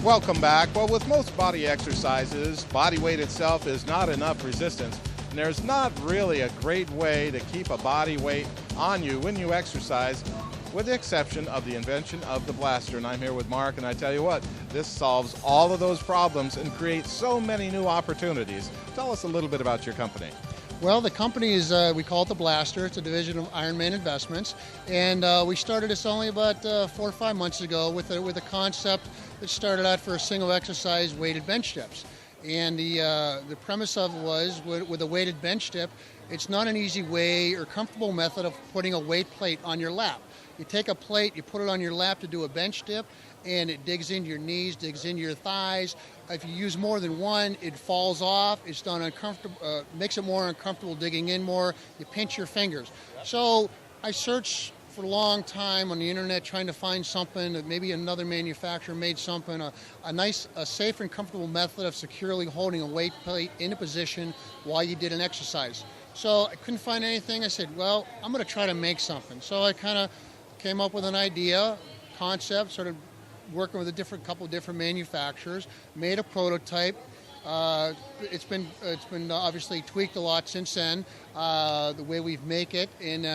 Welcome back. Well, with most body exercises, body weight itself is not enough resistance. And there's not really a great way to keep a body weight on you when you exercise, with the exception of the invention of the blaster. And I'm here with Mark, and I tell you what, this solves all of those problems and creates so many new opportunities. Tell us a little bit about your company. Well, the company is, we call it the Blaster. It's a division of Ironman Investments. And we started this only about 4 or 5 months ago with a concept that started out for a single exercise weighted bench dips. And the premise of it was, with a weighted bench dip, it's not an easy way or comfortable method of putting a weight plate on your lap. You take a plate, you put it on your lap to do a bench dip, and it digs into your knees, digs into your thighs. If you use more than one, it falls off. It's done uncomfortable, makes it more uncomfortable digging in more. You pinch your fingers. So I searched for a long time on the internet trying to find something that maybe another manufacturer made something, a nice, safe and comfortable method of securely holding a weight plate in a position while you did an exercise. So I couldn't find anything. I said, well, I'm going to try to make something. So I kind of came up with an idea, concept, started working with a couple different manufacturers, made a prototype. It's been obviously tweaked a lot since then, the way we make it, and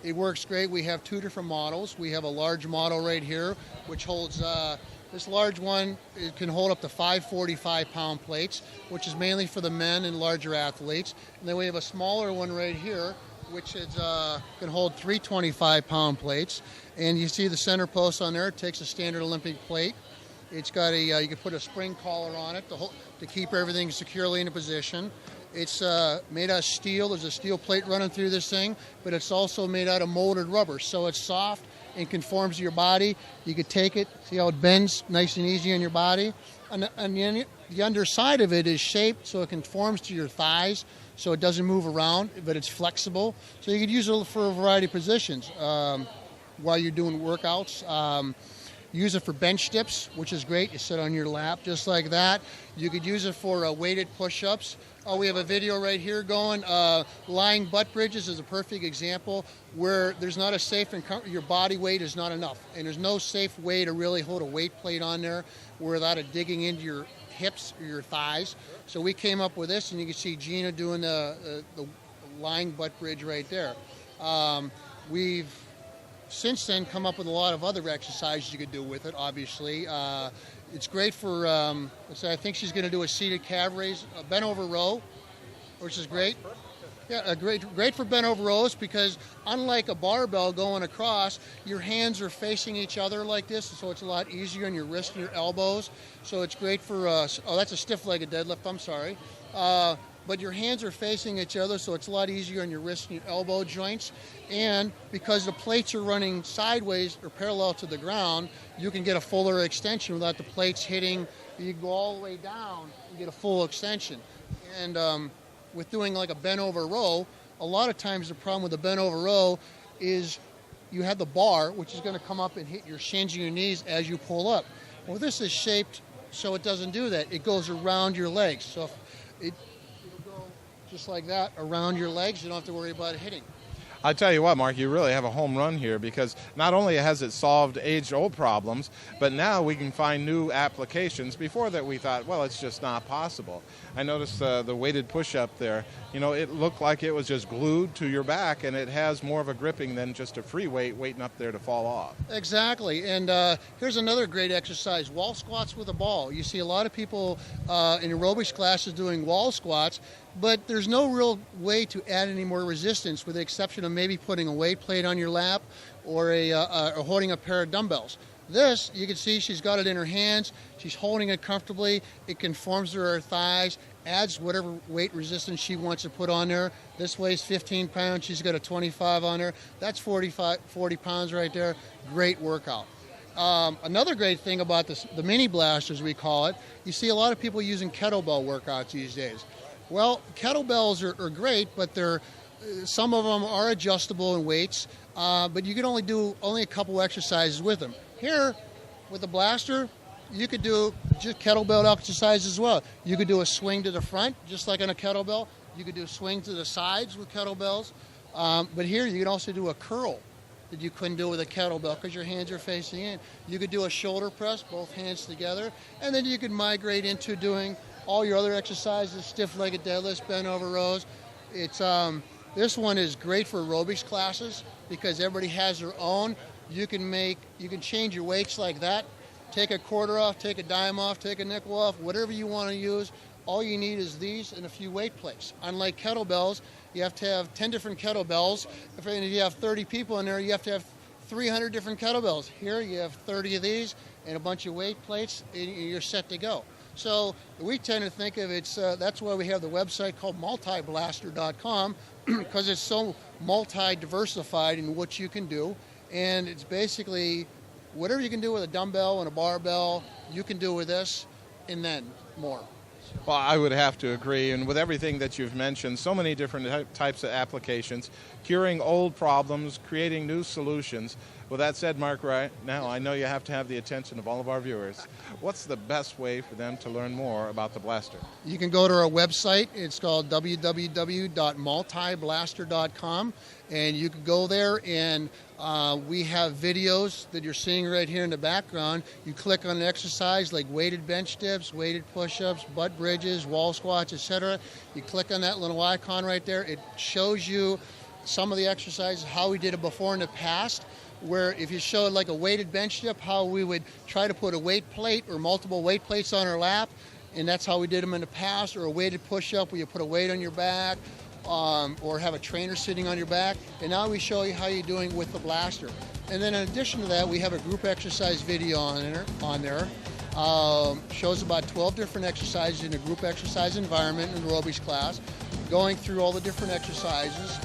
it works great. We have 2 different models. We have a large model right here, which holds, this large one, it can hold up to 5 45-pound plates, which is mainly for the men and larger athletes. And then we have a smaller one right here, which is, can hold 3 25-pound plates. And you see the center post on there. It takes a standard Olympic plate. It's got you can put a spring collar on it to keep everything securely in a position. It's made out of steel. There's a steel plate running through this thing, but it's also made out of molded rubber. So it's soft and conforms to your body. You could take it, see how it bends nice and easy on your body. And the underside of it is shaped so it conforms to your thighs, so it doesn't move around, but it's flexible. So you could use it for a variety of positions while you're doing workouts. Use it for bench dips, which is great. You sit on your lap just like that. You could use it for weighted push-ups. We have a video right here going. Lying butt bridges is a perfect example where there's not a safe and your body weight is not enough. And there's no safe way to really hold a weight plate on there without it digging into your hips or your thighs. So we came up with this, and you can see Gina doing the lying butt bridge right there. We've since then come up with a lot of other exercises you could do with it, obviously. It's great for, I think she's going to do a seated calf raise, a bent over row, which is great. Yeah, great for bent over rows, because unlike a barbell going across, your hands are facing each other like this, so it's a lot easier on your wrists and your elbows. So it's great for, that's a stiff-legged deadlift, I'm sorry. But your hands are facing each other, so it's a lot easier on your wrist and your elbow joints. And because the plates are running sideways or parallel to the ground, you can get a fuller extension without the plates hitting. You go all the way down and get a full extension. And with doing like a bent over row, a lot of times the problem with the bent over row is you have the bar, which is going to come up and hit your shins and your knees as you pull up. Well, this is shaped so it doesn't do that. It goes around your legs. So if it'll go just like that around your legs, you don't have to worry about it hitting. I tell you what, Mark, you really have a home run here, because not only has it solved age-old problems, but now we can find new applications. Before that, we thought, well, it's just not possible. I noticed the weighted push-up there. You know, it looked like it was just glued to your back, and it has more of a gripping than just a free weight waiting up there to fall off. Exactly. And here's another great exercise, wall squats with a ball. You see a lot of people in aerobics classes doing wall squats, but there's no real way to add any more resistance, with the exception of maybe putting a weight plate on your lap or or holding a pair of dumbbells. This, you can see she's got it in her hands. She's holding it comfortably. It conforms to her thighs, adds whatever weight resistance she wants to put on there. This weighs 15 pounds. She's got a 25 on her. That's 40 pounds right there. Great workout. Another great thing about the mini blasters, we call it, you see a lot of people using kettlebell workouts these days. Well, kettlebells are great, but some of them are adjustable in weights, but you can only do a couple exercises with them. Here, with the blaster, you could do just kettlebell exercises as well. You could do a swing to the front, just like on a kettlebell. You could do a swing to the sides with kettlebells. But here, you can also do a curl. that you couldn't do with a kettlebell because your hands are facing in. You could do a shoulder press, both hands together, and then you could migrate into doing all your other exercises, stiff-legged deadlifts, bent over rows. This one is great for aerobics classes because everybody has their own. You can change your weights like that. Take a quarter off, take a dime off, take a nickel off, whatever you want to use. All you need is these and a few weight plates. Unlike kettlebells, you have to have 10 different kettlebells. If you have 30 people in there, you have to have 300 different kettlebells. Here you have 30 of these and a bunch of weight plates, and you're set to go. So we tend to think of that's why we have the website called multiblaster.com because it's so multi-diversified in what you can do. And it's basically whatever you can do with a dumbbell and a barbell, you can do with this, and then more. Well, I would have to agree, and with everything that you've mentioned, so many different types of applications, curing old problems, creating new solutions. With that said, Mark, right now I know you have to have the attention of all of our viewers. What's the best way for them to learn more about the Blaster? You can go to our website. It's called www.multiblaster.com, and you can go there and we have videos that you're seeing right here in the background. You click on an exercise like weighted bench dips, weighted push-ups, butt bridges, wall squats, etc. You click on that little icon right there. It shows you some of the exercises, how we did it before in the past, where if you showed like a weighted bench dip, how we would try to put a weight plate or multiple weight plates on our lap, and that's how we did them in the past, or a weighted push-up where you put a weight on your back, or have a trainer sitting on your back. And now we show you how you're doing with the Blaster. And then in addition to that, we have a group exercise video on there. Shows about 12 different exercises in a group exercise environment in an aerobics class, going through all the different exercises.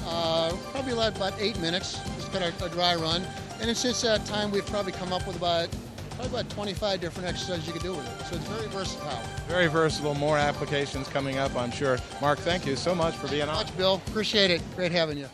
Probably about 8 minutes, just kind of a dry run. And since that time, we've probably come up with about 25 different exercises you can do with it. So it's very versatile. Very versatile. More applications coming up, I'm sure. Mark, thank you so much for being on. Thanks, Bill. Appreciate it. Great having you.